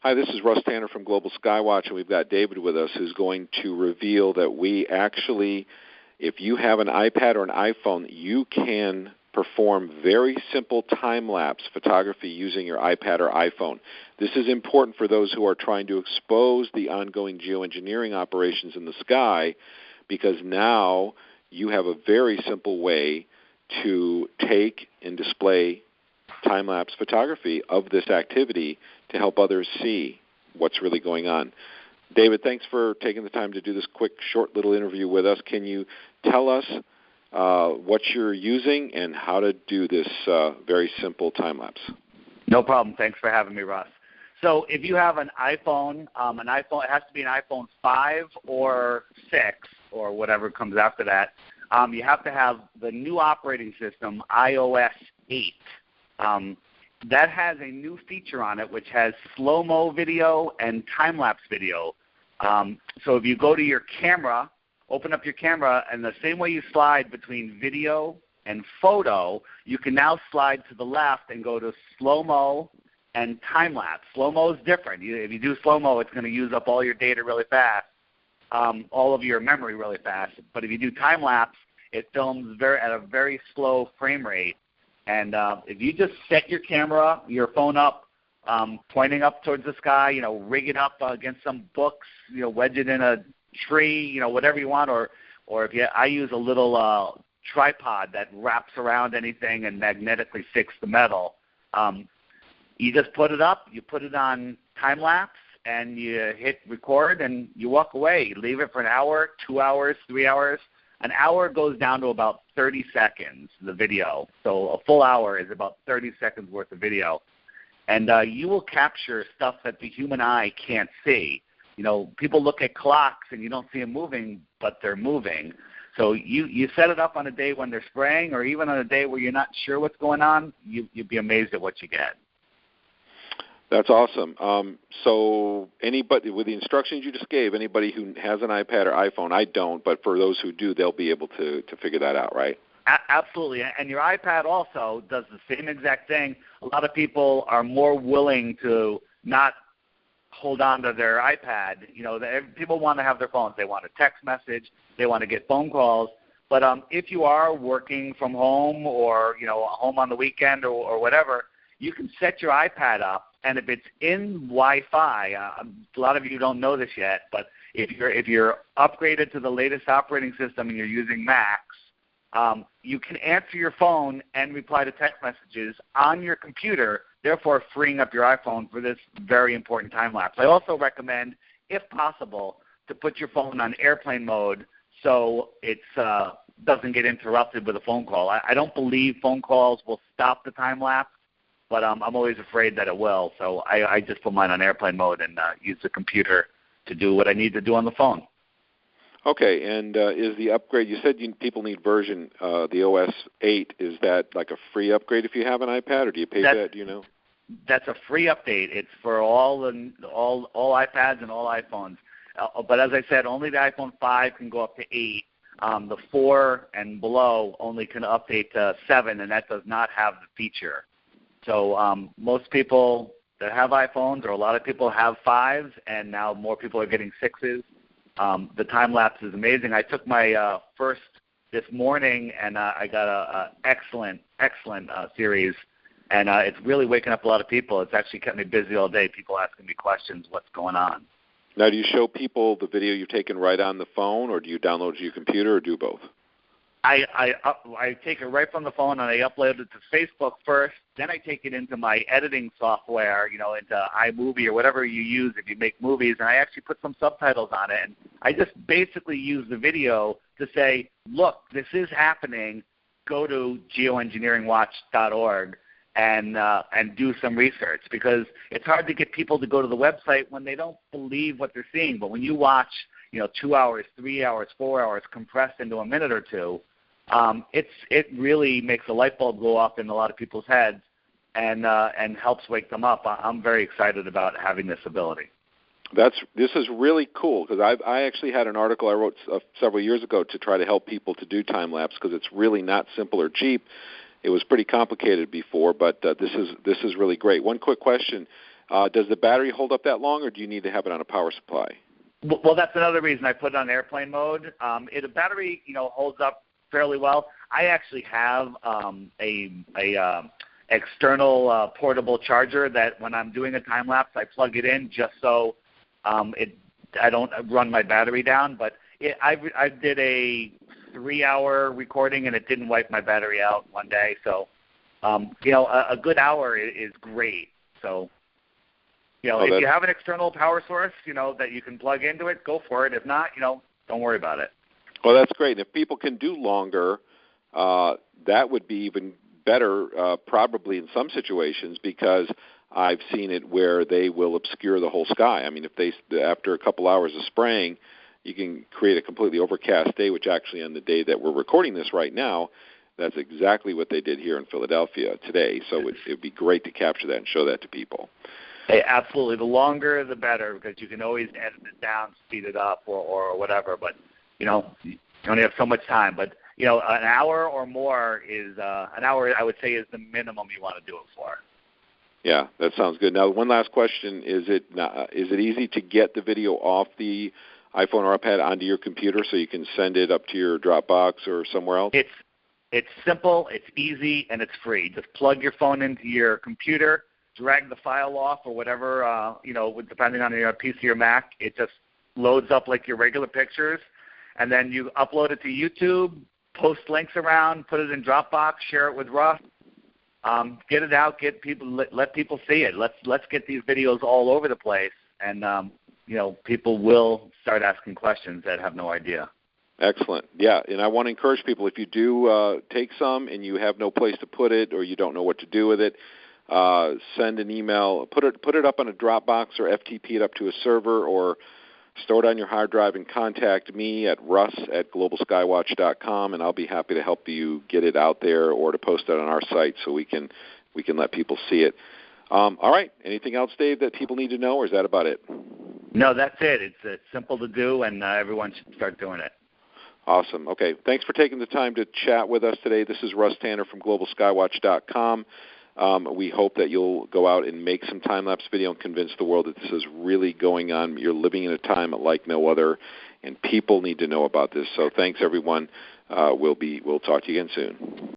Hi, this is Russ Tanner from Global Skywatch, and we've got David with us who's going to reveal that we actually, if you have an iPad or an iPhone, you can perform very simple time-lapse photography using your iPad or iPhone. This is important for those who are trying to expose the ongoing geoengineering operations in the sky, because now you have a very simple way to take and display time-lapse photography of this activity to help others see what's really going on. David, thanks for taking the time to do this quick, short little interview with us. Can you tell us what you're using and how to do this very simple time-lapse? No problem. Thanks for having me, Russ. So if you have an iPhone, it has to be an iPhone 5 or 6 or whatever comes after that. You have to have the new operating system, iOS 8. That has a new feature on it which has slow-mo video and time-lapse video. So if you go to your camera, open up your camera, and the same way you slide between video and photo, you can now slide to the left and go to slow-mo and time-lapse. Slow-mo is different. If you do slow-mo, it's going to use up all your data really fast, all of your memory really fast. But if you do time-lapse, it films at a very slow frame rate. And if you just set your camera, your phone up, pointing up towards the sky, rig it up against some books, wedge it in a tree, whatever you want, or I use a little tripod that wraps around anything and magnetically sticks the metal. You just put it up, you put it on time-lapse, and you hit record, and you walk away. You leave it for an hour, 2 hours, 3 hours. An hour goes down to about 30 seconds, the video. So a full hour is about 30 seconds worth of video. And you will capture stuff that the human eye can't see. People look at clocks and you don't see them moving, but they're moving. So you set it up on a day when they're spraying, or even on a day where you're not sure what's going on, you'd be amazed at what you get. That's awesome. So anybody, with the instructions you just gave, anybody who has an iPad or iPhone, I don't, but for those who do, they'll be able to figure that out, right? Absolutely. And your iPad also does the same exact thing. A lot of people are more willing to not hold on to their iPad. People want to have their phones. They want a text message. They want to get phone calls. But if you are working from home or, home on the weekend or whatever, you can set your iPad up. And if it's in Wi-Fi, a lot of you don't know this yet, but if you're upgraded to the latest operating system and you're using Macs, you can answer your phone and reply to text messages on your computer, therefore freeing up your iPhone for this very important time lapse. I also recommend, if possible, to put your phone on airplane mode so it doesn't get interrupted with a phone call. I don't believe phone calls will stop the time lapse, but I'm always afraid that it will. So I just put mine on airplane mode and use the computer to do what I need to do on the phone. Okay, and is the upgrade, you said people need version, the OS 8, is that like a free upgrade if you have an iPad, or do you pay for that, do you know? That's a free update. It's for all iPads and all iPhones. But as I said, only the iPhone 5 can go up to 8. The 4 and below only can update to 7, and that does not have the feature. So most people that have iPhones, or a lot of people have 5s, and now more people are getting 6s. The time lapse is amazing. I took my first this morning, and I got a excellent series, and it's really waking up a lot of people. It's actually kept me busy all day. People asking me questions, what's going on. Now, do you show people the video you've taken right on the phone, or do you download it to your computer, or do both? I take it right from the phone, and I upload it to Facebook first. Then I take it into my editing software, into iMovie or whatever you use if you make movies, and I actually put some subtitles on it. And I just basically use the video to say, look, this is happening. Go to geoengineeringwatch.org and do some research, because it's hard to get people to go to the website when they don't believe what they're seeing. But when you watch, 2 hours, 3 hours, 4 hours compressed into a minute or two, it really makes a light bulb go off in a lot of people's heads and helps wake them up. I'm very excited about having this ability. This is really cool, because I actually had an article I wrote several years ago to try to help people to do time lapse, because it's really not simple or cheap. It was pretty complicated before, but this is really great. One quick question: Does the battery hold up that long, or do you need to have it on a power supply? Well, that's another reason I put it on airplane mode. The battery, holds up fairly well. I actually have a external portable charger that when I'm doing a time lapse, I plug it in just so I don't run my battery down. But I did a 3-hour recording and it didn't wipe my battery out one day. So, a good hour is great. So. If you have an external power source, that you can plug into it, go for it. If not, don't worry about it. Well, that's great. And if people can do longer, that would be even better probably in some situations, because I've seen it where they will obscure the whole sky. I mean, after a couple hours of spraying, you can create a completely overcast day, which actually on the day that we're recording this right now, that's exactly what they did here in Philadelphia today. So it would be great to capture that and show that to people. Hey, absolutely. The longer, the better, because you can always edit it down, speed it up, or whatever. But, you only have so much time. But, an hour or more is an hour, I would say, is the minimum you want to do it for. Yeah, that sounds good. Now, one last question. Is it easy to get the video off the iPhone or iPad onto your computer so you can send it up to your Dropbox or somewhere else? It's simple, it's easy, and it's free. Just plug your phone into your computer, drag the file off or whatever, depending on your PC or Mac. It just loads up like your regular pictures, and then you upload it to YouTube, post links around, put it in Dropbox, share it with Russ, get it out, let people see it. Let's get these videos all over the place, and people will start asking questions that have no idea. Excellent. Yeah, and I want to encourage people, if you do take some and you have no place to put it or you don't know what to do with it, send an email, put it up on a Dropbox or FTP it up to a server, or store it on your hard drive and contact me at russ@globalskywatch.com, and I'll be happy to help you get it out there or to post it on our site so we can let people see it. All right. Anything else, Dave, that people need to know, or is that about it? No, that's it. It's simple to do, and everyone should start doing it. Awesome. Okay. Thanks for taking the time to chat with us today. This is Russ Tanner from globalskywatch.com. We hope that you'll go out and make some time-lapse video and convince the world that this is really going on. You're living in a time like no other, and people need to know about this. So thanks, everyone. We'll talk to you again soon.